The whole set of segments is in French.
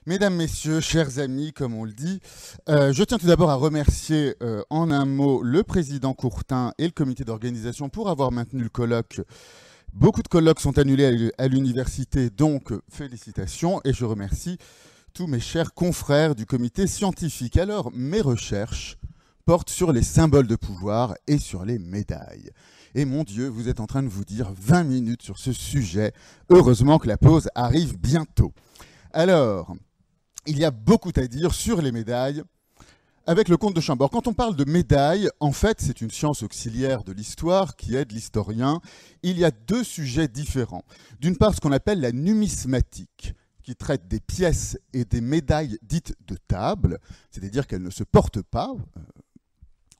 Mesdames, Messieurs, chers amis, comme on le dit, je tiens tout d'abord à remercier en un mot le président Courtin et le comité d'organisation pour avoir maintenu le colloque. Beaucoup de colloques sont annulés à l'université, donc félicitations, et je remercie tous mes chers confrères du comité scientifique. Alors, mes recherches portent sur les symboles de pouvoir et sur les médailles. Et mon Dieu, vous êtes en train de vous dire 20 minutes sur ce sujet. Heureusement que la pause arrive bientôt. Alors, il y a beaucoup à dire sur les médailles avec le comte de Chambord. Quand on parle de médailles, en fait, c'est une science auxiliaire de l'histoire qui aide l'historien. Il y a deux sujets différents. D'une part, ce qu'on appelle la numismatique, qui traite des pièces et des médailles dites de table, c'est-à-dire qu'elles ne se portent pas.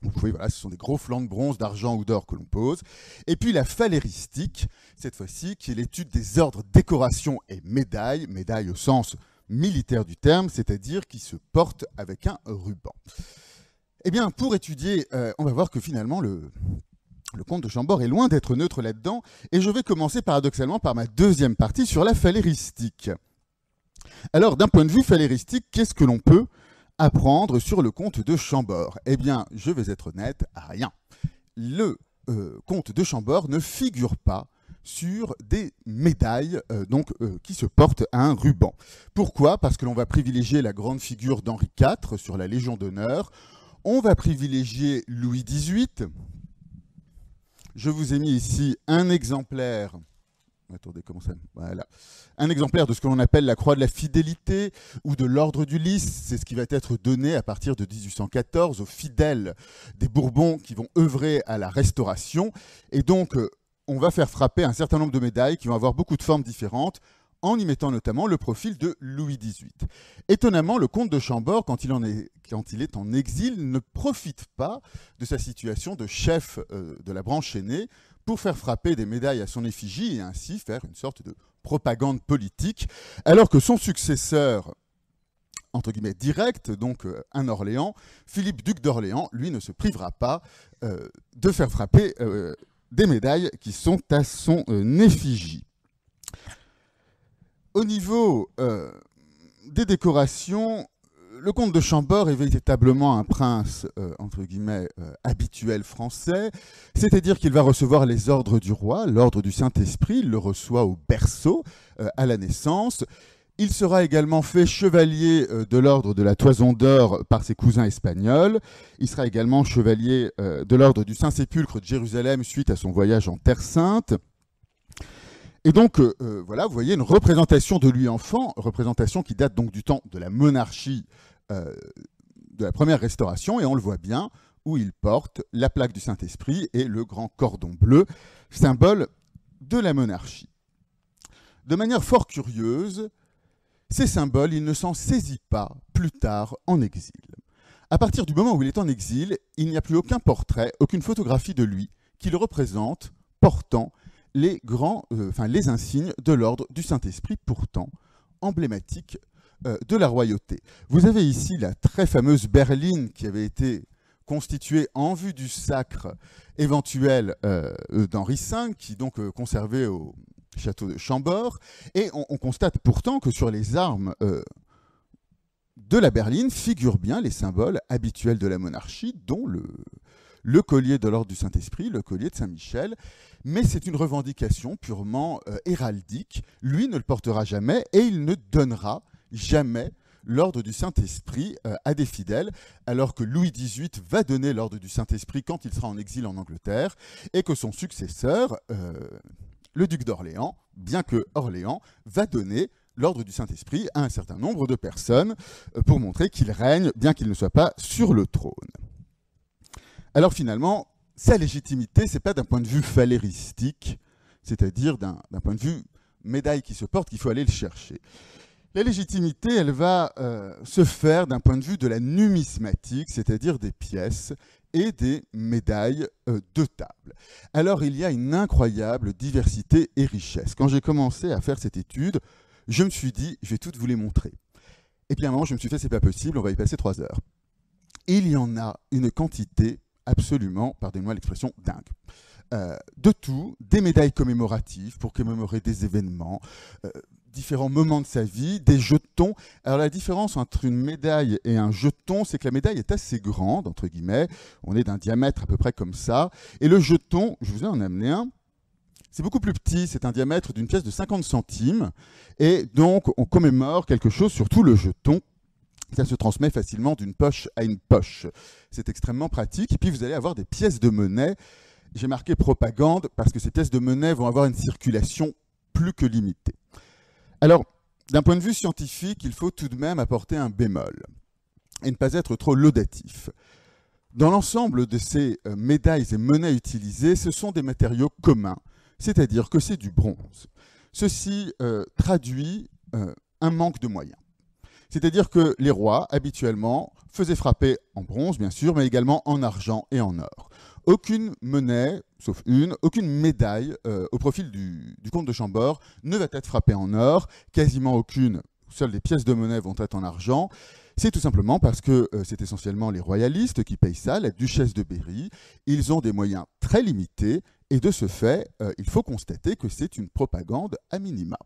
Vous voyez, voilà, ce sont des gros flancs de bronze, d'argent ou d'or que l'on pose. Et puis la phaléristique, cette fois-ci, qui est l'étude des ordres, décorations et médailles, médailles au sens militaire du terme, c'est-à-dire qui se portent avec un ruban. Eh bien, pour étudier, on va voir que finalement, le comte de Chambord est loin d'être neutre là-dedans, et je vais commencer paradoxalement par ma deuxième partie sur la phaléristique. Alors, d'un point de vue phaléristique, qu'est-ce que l'on peut apprendre sur le comte de Chambord? Eh bien, je vais être honnête, rien. Le comte de Chambord ne figure pas sur des médailles qui se portent à un ruban. Pourquoi? Parce que l'on va privilégier la grande figure d'Henri IV sur la Légion d'honneur. On va privilégier Louis XVIII. Je vous ai mis ici un exemplaire. Attendez, comment ça? Voilà. Un exemplaire de ce que l'on appelle la croix de la fidélité ou de l'ordre du lys. C'est ce qui va être donné à partir de 1814 aux fidèles des Bourbons qui vont œuvrer à la Restauration. Et donc, on va faire frapper un certain nombre de médailles qui vont avoir beaucoup de formes différentes, en y mettant notamment le profil de Louis XVIII. Étonnamment, le comte de Chambord, quand il est en exil, ne profite pas de sa situation de chef de la branche aînée pour faire frapper des médailles à son effigie et ainsi faire une sorte de propagande politique, alors que son successeur, entre guillemets, direct, donc un Orléans, Philippe, duc d'Orléans, lui ne se privera pas de faire frapper des médailles qui sont à son effigie. Au niveau des décorations, le comte de Chambord est véritablement un prince, entre guillemets, habituel français, c'est-à-dire qu'il va recevoir les ordres du roi, l'ordre du Saint-Esprit, il le reçoit au berceau, à la naissance. Il sera également fait chevalier de l'ordre de la Toison d'Or par ses cousins espagnols. Il sera également chevalier de l'ordre du Saint-Sépulcre de Jérusalem suite à son voyage en Terre Sainte. Et donc, voilà, vous voyez une représentation de lui enfant, représentation qui date donc du temps de la monarchie de la première restauration, et on le voit bien, où il porte la plaque du Saint-Esprit et le grand cordon bleu, symbole de la monarchie. De manière fort curieuse, ces symboles, il ne s'en saisit pas plus tard en exil. À partir du moment où il est en exil, il n'y a plus aucun portrait, aucune photographie de lui qui le représente portant les insignes de l'ordre du Saint-Esprit, pourtant emblématiques de la royauté. Vous avez ici la très fameuse berline qui avait été constituée en vue du sacre éventuel d'Henri V, qui donc conservé au château de Chambord, et on constate pourtant que sur les armes de la berline figurent bien les symboles habituels de la monarchie, dont le collier de l'ordre du Saint-Esprit, le collier de Saint-Michel, mais c'est une revendication purement héraldique. Lui ne le portera jamais et il ne donnera jamais l'ordre du Saint-Esprit à des fidèles, alors que Louis XVIII va donner l'ordre du Saint-Esprit quand il sera en exil en Angleterre, et que son successeur, le duc d'Orléans, bien que Orléans, va donner l'ordre du Saint-Esprit à un certain nombre de personnes pour montrer qu'il règne, bien qu'il ne soit pas sur le trône. Alors finalement, sa légitimité, ce n'est pas d'un point de vue phaléristique, c'est-à-dire d'un point de vue médaille qui se porte, qu'il faut aller le chercher. La légitimité, elle va se faire d'un point de vue de la numismatique, c'est-à-dire des pièces et des médailles de table. Alors il y a une incroyable diversité et richesse. Quand j'ai commencé à faire cette étude, je me suis dit, je vais toutes vous les montrer. Et puis à un moment, je me suis fait, c'est pas possible, on va y passer 3 heures. Il y en a une quantité absolument, pardonnez-moi l'expression, dingue. De tout, des médailles commémoratives pour commémorer des événements, différents moments de sa vie, des jetons. Alors la différence entre une médaille et un jeton, c'est que la médaille est assez grande, entre guillemets, on est d'un diamètre à peu près comme ça, et le jeton, je vous ai en amené un, c'est beaucoup plus petit, c'est un diamètre d'une pièce de 50 centimes, et donc on commémore quelque chose, surtout le jeton. Ça se transmet facilement d'une poche à une poche. C'est extrêmement pratique. Et puis vous allez avoir des pièces de monnaie. J'ai marqué propagande parce que ces pièces de monnaie vont avoir une circulation plus que limitée. Alors, d'un point de vue scientifique, il faut tout de même apporter un bémol et ne pas être trop laudatif. Dans l'ensemble de ces médailles et monnaies utilisées, ce sont des matériaux communs, c'est-à-dire que c'est du bronze. Ceci traduit un manque de moyens. C'est-à-dire que les rois, habituellement, faisaient frapper en bronze, bien sûr, mais également en argent et en or. Aucune monnaie, sauf une, aucune médaille au profil du comte de Chambord ne va être frappée en or, quasiment aucune, seules des pièces de monnaie vont être en argent. C'est tout simplement parce que c'est essentiellement les royalistes qui payent ça, la duchesse de Berry. Ils ont des moyens très limités et de ce fait, il faut constater que c'est une propagande à minima.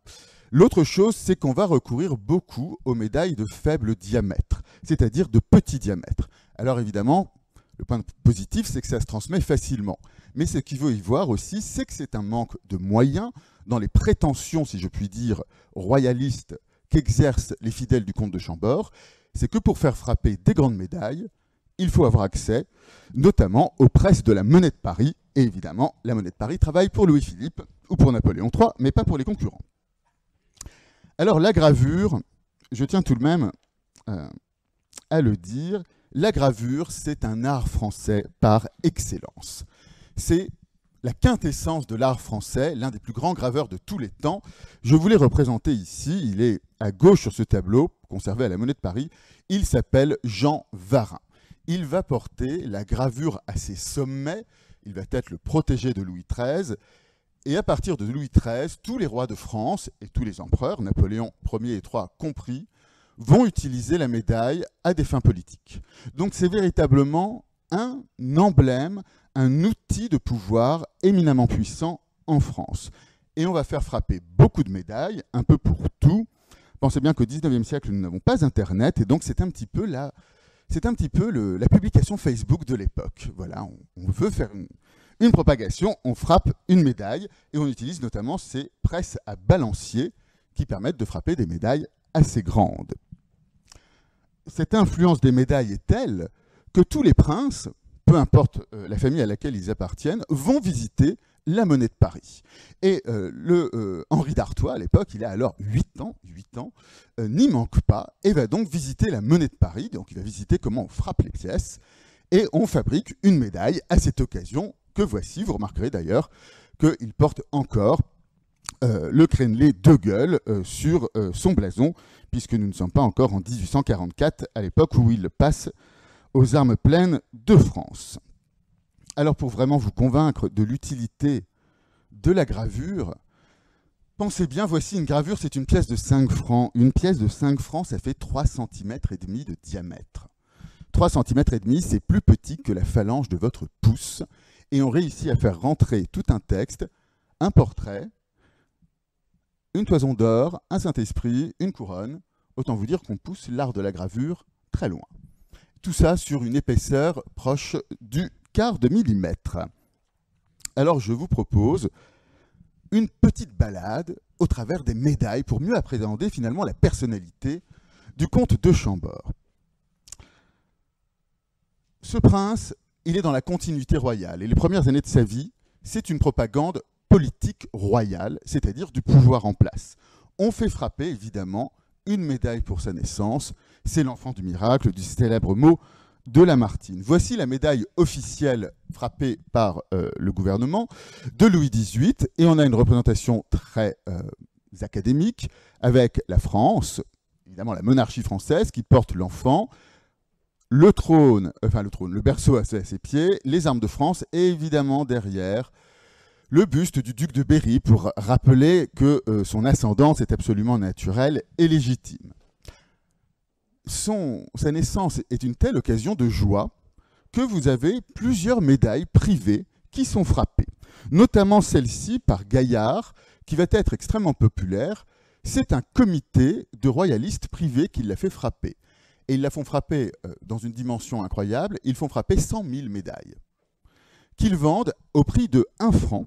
L'autre chose, c'est qu'on va recourir beaucoup aux médailles de faible diamètre, c'est-à-dire de petit diamètre. Alors évidemment, le point positif, c'est que ça se transmet facilement. Mais ce qu'il faut y voir aussi, c'est que c'est un manque de moyens dans les prétentions, si je puis dire, royalistes qu'exercent les fidèles du comte de Chambord. C'est que pour faire frapper des grandes médailles, il faut avoir accès notamment aux presses de la Monnaie de Paris. Et évidemment, la Monnaie de Paris travaille pour Louis-Philippe ou pour Napoléon III, mais pas pour les concurrents. Alors la gravure, je tiens tout de même à le dire, la gravure, c'est un art français par excellence. C'est la quintessence de l'art français, l'un des plus grands graveurs de tous les temps. Je vous l'ai représenté ici, il est à gauche sur ce tableau, conservé à la Monnaie de Paris. Il s'appelle Jean Varin. Il va porter la gravure à ses sommets, il va être le protégé de Louis XIII, et à partir de Louis XIII, tous les rois de France et tous les empereurs, Napoléon Ier et III compris, vont utiliser la médaille à des fins politiques. Donc c'est véritablement un emblème, un outil de pouvoir éminemment puissant en France. Et on va faire frapper beaucoup de médailles, un peu pour tout. Pensez bien qu'au XIXe siècle, nous n'avons pas Internet, et donc c'est un petit peu la publication Facebook de l'époque. Voilà, on veut faire une propagation, on frappe une médaille, et on utilise notamment ces presses à balancier qui permettent de frapper des médailles assez grandes. Cette influence des médailles est telle que tous les princes, peu importe la famille à laquelle ils appartiennent, vont visiter la Monnaie de Paris. Et Henri d'Artois, à l'époque, il a alors 8 ans, n'y manque pas, et va donc visiter la Monnaie de Paris. Donc il va visiter comment on frappe les pièces, et on fabrique une médaille à cette occasion que voici. Vous remarquerez d'ailleurs qu'il porte encore le crénelé de gueule sur son blason, puisque nous ne sommes pas encore en 1844, à l'époque où il passe aux armes pleines de France. Alors pour vraiment vous convaincre de l'utilité de la gravure, pensez bien, voici une gravure, c'est une pièce de 5 francs. Une pièce de 5 francs, ça fait 3,5 cm de diamètre. 3,5 cm, c'est plus petit que la phalange de votre pouce. Et on réussit à faire rentrer tout un texte, un portrait, une toison d'or, un Saint-Esprit, une couronne. Autant vous dire qu'on pousse l'art de la gravure très loin. Tout ça sur une épaisseur proche du quart de millimètre. Alors je vous propose une petite balade au travers des médailles pour mieux appréhender finalement la personnalité du comte de Chambord. Ce prince, il est dans la continuité royale et les premières années de sa vie, c'est une propagande politique royale, c'est-à-dire du pouvoir en place. On fait frapper évidemment une médaille pour sa naissance, c'est l'enfant du miracle, du célèbre mot de Lamartine. Voici la médaille officielle frappée par le gouvernement de Louis XVIII, et on a une représentation très académique avec la France, évidemment la monarchie française qui porte l'enfant, le berceau à ses pieds, les armes de France, et évidemment derrière le buste du duc de Berry pour rappeler que son ascendance est absolument naturelle et légitime. Sa naissance est une telle occasion de joie que vous avez plusieurs médailles privées qui sont frappées, notamment celle-ci par Gaillard, qui va être extrêmement populaire. C'est un comité de royalistes privés qui l'a fait frapper. Et ils la font frapper dans une dimension incroyable, ils font frapper 100 000 médailles, qu'ils vendent au prix de 1 franc,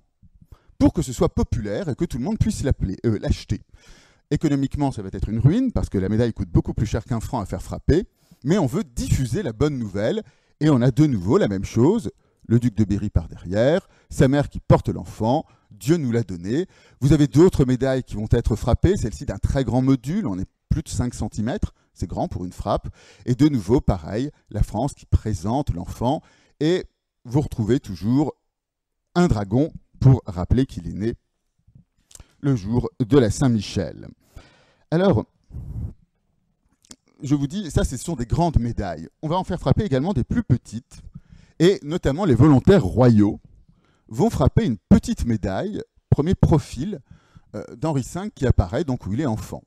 pour que ce soit populaire et que tout le monde puisse l'acheter. Économiquement, ça va être une ruine, parce que la médaille coûte beaucoup plus cher qu'1 franc à faire frapper, mais on veut diffuser la bonne nouvelle, et on a de nouveau la même chose, le duc de Berry par derrière, sa mère qui porte l'enfant, Dieu nous l'a donné. Vous avez d'autres médailles qui vont être frappées, celle-ci d'un très grand module, on est plus de 5 cm, c'est grand pour une frappe, et de nouveau, pareil, la France qui présente l'enfant, et vous retrouvez toujours un dragon pour rappeler qu'il est né le jour de la Saint-Michel. Alors, je vous dis, ça, ce sont des grandes médailles. On va en faire frapper également des plus petites, et notamment les volontaires royaux vont frapper une petite médaille, premier profil d'Henri V qui apparaît donc où il est enfant.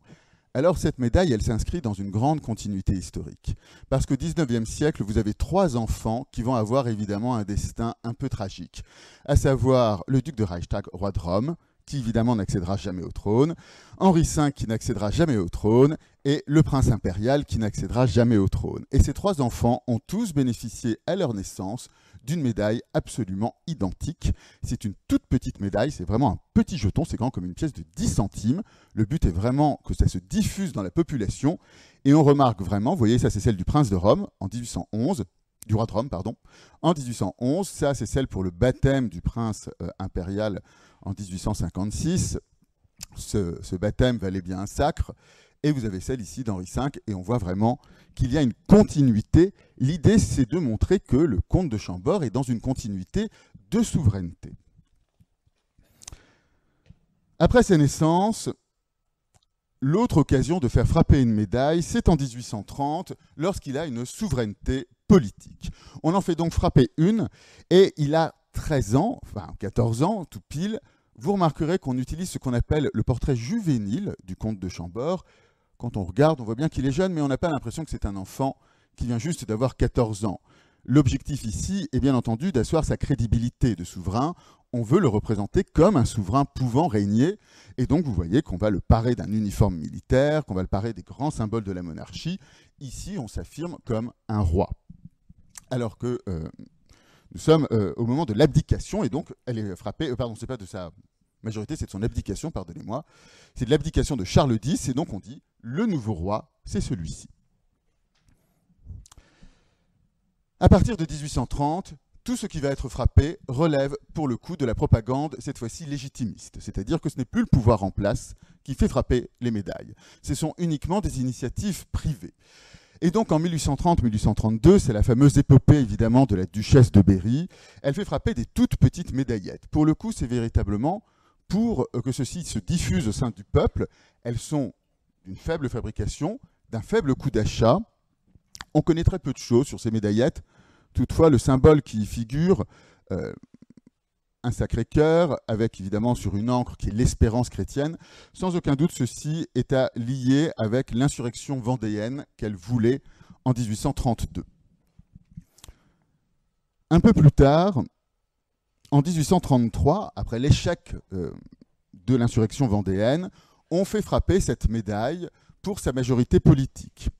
Alors cette médaille, elle s'inscrit dans une grande continuité historique. Parce qu'au XIXe siècle, vous avez 3 enfants qui vont avoir évidemment un destin un peu tragique. À savoir le duc de Reichstag, roi de Rome, qui évidemment n'accédera jamais au trône, Henri V qui n'accédera jamais au trône, et le prince impérial qui n'accédera jamais au trône. Et ces 3 enfants ont tous bénéficié à leur naissance d'une médaille absolument identique. C'est une toute petite médaille, c'est vraiment un petit jeton, c'est grand comme une pièce de 10 centimes. Le but est vraiment que ça se diffuse dans la population. Et on remarque vraiment, vous voyez, ça c'est celle du prince de Rome en 1811, du roi de Rome, pardon, en 1811. Ça c'est celle pour le baptême du prince impérial en 1856. Ce baptême valait bien un sacre. Et vous avez celle ici d'Henri V, et on voit vraiment qu'il y a une continuité. L'idée, c'est de montrer que le comte de Chambord est dans une continuité de souveraineté. Après sa naissance, l'autre occasion de faire frapper une médaille, c'est en 1830, lorsqu'il a une souveraineté politique. On en fait donc frapper une, et il a 13 ans, enfin 14 ans, tout pile. Vous remarquerez qu'on utilise ce qu'on appelle le portrait juvénile du comte de Chambord. Quand on regarde, on voit bien qu'il est jeune, mais on n'a pas l'impression que c'est un enfant qui vient juste d'avoir 14 ans. L'objectif ici est bien entendu d'asseoir sa crédibilité de souverain. On veut le représenter comme un souverain pouvant régner. Et donc vous voyez qu'on va le parer d'un uniforme militaire, qu'on va le parer des grands symboles de la monarchie. Ici, on s'affirme comme un roi. Alors que nous sommes au moment de l'abdication, et donc elle est frappée, pardon, c'est pas de sa majorité, c'est de son abdication, pardonnez-moi. C'est de l'abdication de Charles X, et donc on dit le nouveau roi, c'est celui-ci. À partir de 1830, tout ce qui va être frappé relève pour le coup de la propagande, cette fois-ci légitimiste. C'est-à-dire que ce n'est plus le pouvoir en place qui fait frapper les médailles. Ce sont uniquement des initiatives privées. Et donc en 1830-1832, c'est la fameuse épopée évidemment de la duchesse de Berry, elle fait frapper des toutes petites médaillettes. Pour le coup, c'est véritablement pour que ceci se diffuse au sein du peuple. Elles sont d'une faible fabrication, d'un faible coût d'achat. On connaît très peu de choses sur ces médaillettes. Toutefois, le symbole qui y figure, un Sacré-Cœur, avec évidemment sur une encre qui est l'espérance chrétienne, sans aucun doute ceci est lié avec l'insurrection vendéenne qu'elle voulait en 1832. Un peu plus tard, en 1833, après l'échec de l'insurrection vendéenne, on fait frapper cette médaille pour sa majorité politique.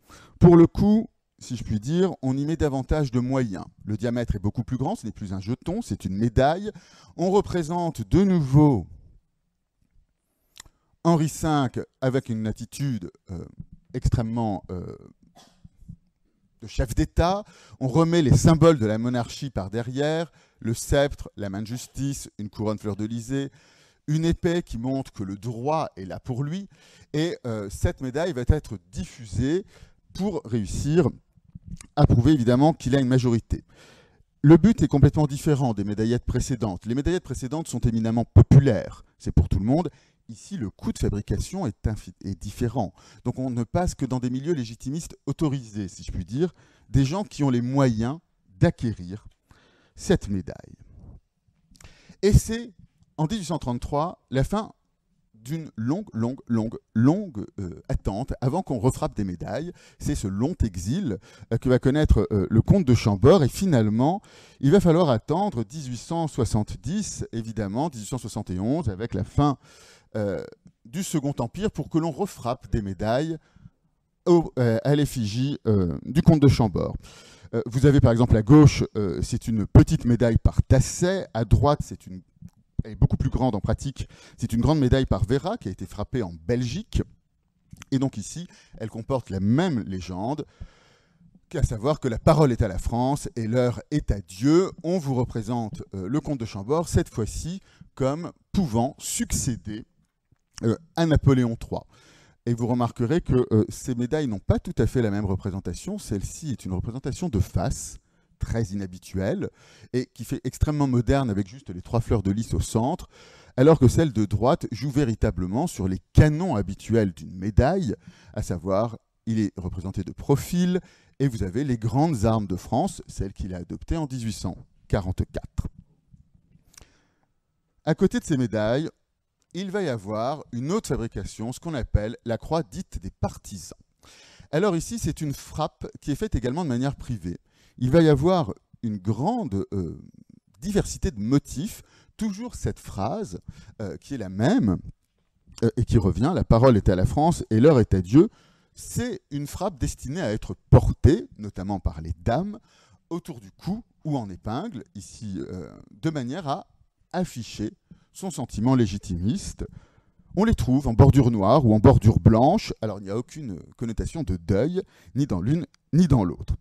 Pour le coup, si je puis dire, on y met davantage de moyens. Le diamètre est beaucoup plus grand, ce n'est plus un jeton, c'est une médaille. On représente de nouveau Henri V avec une attitude extrêmement de chef d'État. On remet les symboles de la monarchie par derrière, le sceptre, la main de justice, une couronne fleur-de-lysée, une épée qui montre que le droit est là pour lui. Et cette médaille va être diffusée pour réussir à prouver évidemment qu'il a une majorité. Le but est complètement différent des médaillettes précédentes. Les médaillettes précédentes sont éminemment populaires, c'est pour tout le monde. Ici, le coût de fabrication est différent. Donc on ne passe que dans des milieux légitimistes autorisés, si je puis dire, des gens qui ont les moyens d'acquérir cette médaille. Et c'est en 1833 la fin d'une longue attente avant qu'on refrappe des médailles. C'est ce long exil que va connaître le comte de Chambord, et finalement, il va falloir attendre 1870, évidemment, 1871, avec la fin du Second Empire pour que l'on refrappe des médailles à l'effigie du comte de Chambord. Vous avez par exemple à gauche, c'est une petite médaille par Tasset. À droite, elle est beaucoup plus grande en pratique. C'est une grande médaille par Vera qui a été frappée en Belgique. Et donc ici, elle comporte la même légende, à savoir que la parole est à la France et l'heure est à Dieu. On vous représente le comte de Chambord, cette fois-ci, comme pouvant succéder à Napoléon III. Et vous remarquerez que ces médailles n'ont pas tout à fait la même représentation. Celle-ci est une représentation de face, très inhabituelle, et qui fait extrêmement moderne avec juste les 3 fleurs de lys au centre, alors que celle de droite joue véritablement sur les canons habituels d'une médaille, à savoir, il est représenté de profil, et vous avez les grandes armes de France, celles qu'il a adoptées en 1844. À côté de ces médailles, il va y avoir une autre fabrication, ce qu'on appelle la croix dite des partisans. Alors ici, c'est une frappe qui est faite également de manière privée. Il va y avoir une grande diversité de motifs, toujours cette phrase qui est la même et qui revient, la parole est à la France et l'heure est à Dieu. C'est une frappe destinée à être portée, notamment par les dames, autour du cou ou en épingle, ici, de manière à afficher son sentiment légitimiste. On les trouve en bordure noire ou en bordure blanche. Alors, il n'y a aucune connotation de deuil, ni dans l'une ni dans l'autre.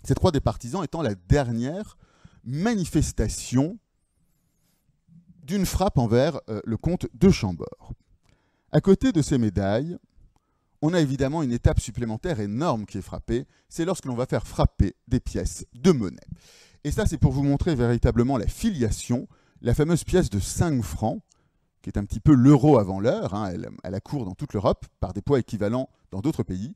Cette croix des partisans étant la dernière manifestation d'une frappe envers le comte de Chambord. À côté de ces médailles, on a évidemment une étape supplémentaire énorme qui est frappée, c'est lorsque l'on va faire frapper des pièces de monnaie. Et ça, c'est pour vous montrer véritablement la filiation, la fameuse pièce de 5 francs, qui est un petit peu l'euro avant l'heure, hein, elle accourt dans toute l'Europe, par des poids équivalents dans d'autres pays.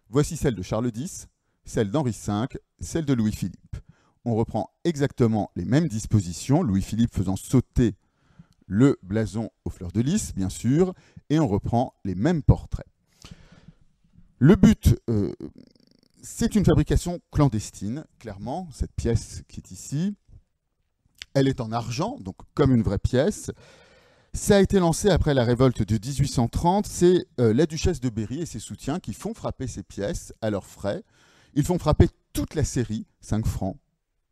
Voici celle de Charles X, celle d'Henri V, celle de Louis-Philippe. On reprend exactement les mêmes dispositions, Louis-Philippe faisant sauter le blason aux fleurs de lys, bien sûr, et on reprend les mêmes portraits. Le but, c'est une fabrication clandestine, clairement, cette pièce qui est ici. Elle est en argent, donc comme une vraie pièce. Ça a été lancé après la révolte de 1830. C'est la duchesse de Berry et ses soutiens qui font frapper ces pièces à leurs frais. Ils font frapper toute la série, 5 francs,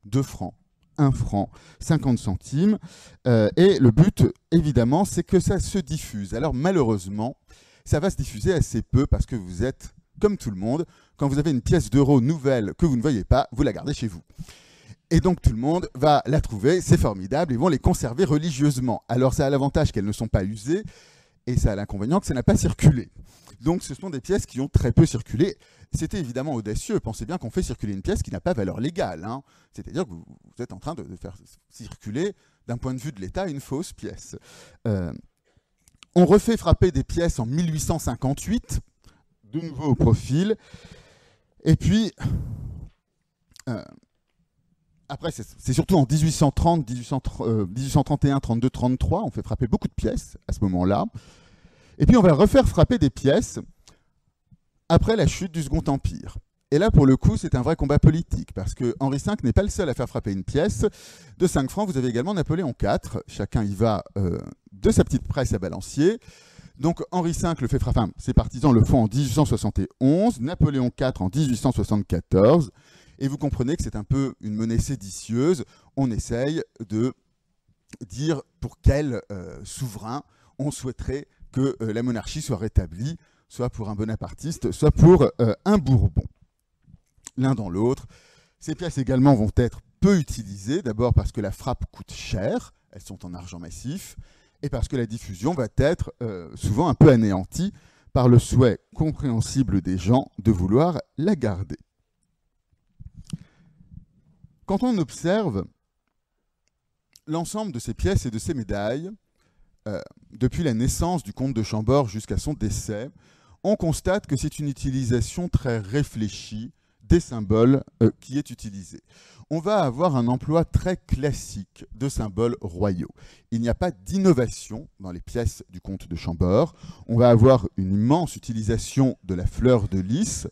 2 francs, 1 franc, 50 centimes. Et le but, évidemment, c'est que ça se diffuse. Alors malheureusement, ça va se diffuser assez peu parce que vous êtes, comme tout le monde, quand vous avez une pièce d'euro nouvelle que vous ne voyez pas, vous la gardez chez vous. Et donc tout le monde va la trouver, c'est formidable, ils vont les conserver religieusement. Alors ça a l'avantage qu'elles ne sont pas usées, et ça a l'inconvénient que ça n'a pas circulé. Donc ce sont des pièces qui ont très peu circulé. C'était évidemment audacieux, pensez bien qu'on fait circuler une pièce qui n'a pas valeur légale. Hein. C'est-à-dire que vous êtes en train de faire circuler, d'un point de vue de l'État, une fausse pièce. On refait frapper des pièces en 1858, de nouveau au profil, et puis... après, c'est surtout en 1830, 1831, 32, 33, on fait frapper beaucoup de pièces à ce moment-là. Et puis on va refaire frapper des pièces après la chute du Second Empire. Et là, pour le coup, c'est un vrai combat politique, parce que Henri V n'est pas le seul à faire frapper une pièce. De 5 francs, vous avez également Napoléon IV. Chacun y va de sa petite presse à balancier. Donc Henri V le fait frapper, enfin, ses partisans le font en 1871, Napoléon IV en 1874. Et vous comprenez que c'est un peu une monnaie séditieuse. On essaye de dire pour quel souverain on souhaiterait que la monarchie soit rétablie, soit pour un bonapartiste, soit pour un Bourbon. L'un dans l'autre. Ces pièces également vont être peu utilisées, d'abord parce que la frappe coûte cher, elles sont en argent massif, et parce que la diffusion va être souvent un peu anéantie par le souhait compréhensible des gens de vouloir la garder. Quand on observe l'ensemble de ces pièces et de ces médailles, depuis la naissance du comte de Chambord jusqu'à son décès, on constate que c'est une utilisation très réfléchie des symboles qui est utilisée. On va avoir un emploi très classique de symboles royaux. Il n'y a pas d'innovation dans les pièces du comte de Chambord. On va avoir une immense utilisation de la fleur de lys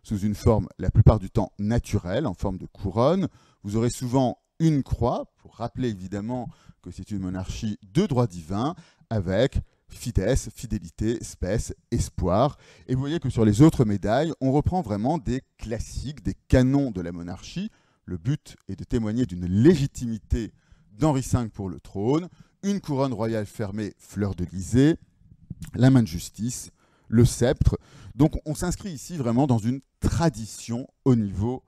sous une forme la plupart du temps naturelle, en forme de couronne. Vous aurez souvent une croix, pour rappeler évidemment que c'est une monarchie de droit divin, avec fides, fidélité, spes, espoir. Et vous voyez que sur les autres médailles, on reprend vraiment des classiques, des canons de la monarchie. Le but est de témoigner d'une légitimité d'Henri V pour le trône, une couronne royale fermée, fleur de lysée, la main de justice, le sceptre. Donc on s'inscrit ici vraiment dans une tradition au niveau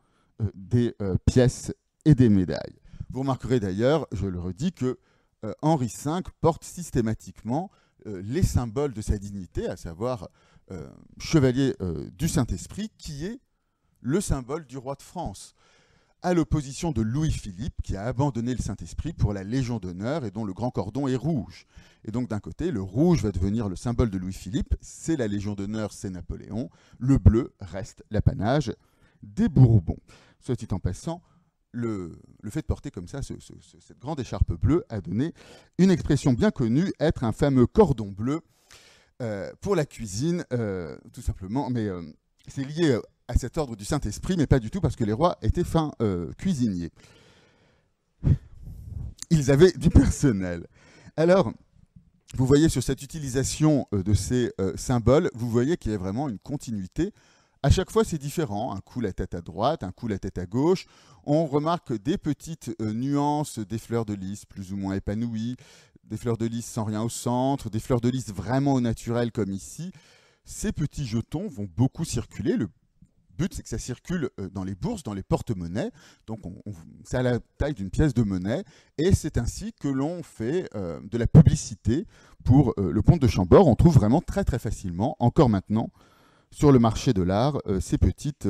des pièces et des médailles. Vous remarquerez d'ailleurs, je le redis, que Henri V porte systématiquement les symboles de sa dignité, à savoir chevalier du Saint-Esprit, qui est le symbole du roi de France, à l'opposition de Louis-Philippe, qui a abandonné le Saint-Esprit pour la Légion d'honneur et dont le grand cordon est rouge. Et donc d'un côté, le rouge va devenir le symbole de Louis-Philippe, c'est la Légion d'honneur, c'est Napoléon, le bleu reste l'apanage des Bourbons. Soit dit en passant, le fait de porter comme ça cette grande écharpe bleue a donné une expression bien connue, être un fameux cordon bleu pour la cuisine, tout simplement. Mais c'est lié à cet ordre du Saint-Esprit, mais pas du tout parce que les rois étaient fins cuisiniers. Ils avaient du personnel. Alors, vous voyez sur cette utilisation de ces symboles, vous voyez qu'il y a vraiment une continuité. À chaque fois, c'est différent. Un coup, la tête à droite, un coup, la tête à gauche. On remarque des petites nuances, des fleurs de lys plus ou moins épanouies, des fleurs de lys sans rien au centre, des fleurs de lys vraiment au naturel comme ici. Ces petits jetons vont beaucoup circuler. Le but, c'est que ça circule dans les bourses, dans les porte-monnaies. Donc, c'est à la taille d'une pièce de monnaie. Et c'est ainsi que l'on fait de la publicité pour le comte de Chambord. On trouve vraiment très, très facilement, encore maintenant, sur le marché de l'art, ces petites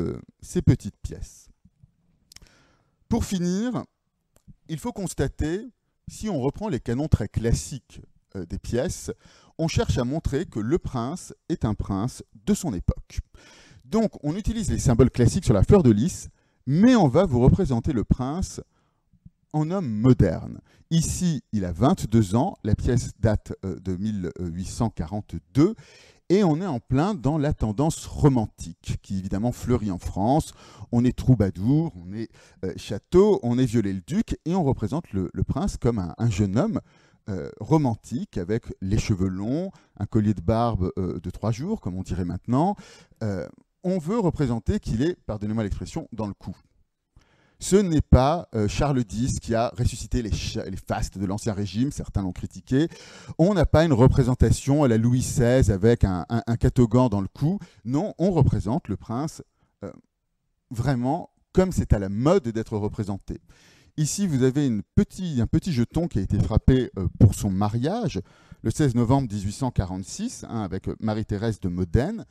pièces. Pour finir, il faut constater, si on reprend les canons très classiques des pièces, on cherche à montrer que le prince est un prince de son époque. Donc, on utilise les symboles classiques sur la fleur de lys, mais on va vous représenter le prince en homme moderne. Ici, il a 22 ans, la pièce date de 1842, et on est en plein dans la tendance romantique, qui évidemment fleurit en France. On est troubadour, on est château, on est Viollet-le-Duc, et on représente le prince comme un jeune homme romantique, avec les cheveux longs, un collier de barbe de 3 jours, comme on dirait maintenant. On veut représenter qu'il est, pardonnez-moi l'expression, dans le coup. Ce n'est pas Charles X qui a ressuscité les fastes de l'Ancien Régime, certains l'ont critiqué. On n'a pas une représentation à la Louis XVI avec un catogan dans le cou. Non, on représente le prince vraiment comme c'est à la mode d'être représenté. Ici, vous avez un petit jeton qui a été frappé pour son mariage, le 16 novembre 1846, avec Marie-Thérèse de Modène.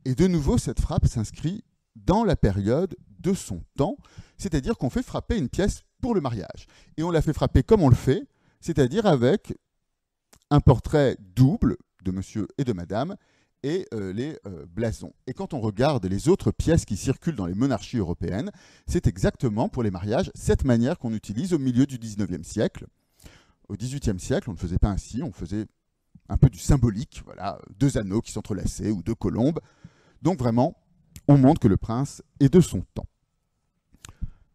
Et de nouveau, cette frappe s'inscrit dans la période de son temps, c'est-à-dire qu'on fait frapper une pièce pour le mariage. Et on la fait frapper comme on le fait, c'est-à-dire avec un portrait double de monsieur et de madame et les blasons. Et quand on regarde les autres pièces qui circulent dans les monarchies européennes, c'est exactement pour les mariages cette manière qu'on utilise au milieu du 19e siècle. Au 18e siècle, on ne faisait pas ainsi, on faisait un peu du symbolique, voilà, 2 anneaux qui s'entrelaçaient ou 2 colombes. Donc vraiment, on montre que le prince est de son temps.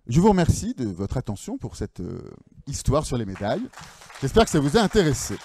Je vous remercie de votre attention pour cette histoire sur les médailles. J'espère que ça vous a intéressé.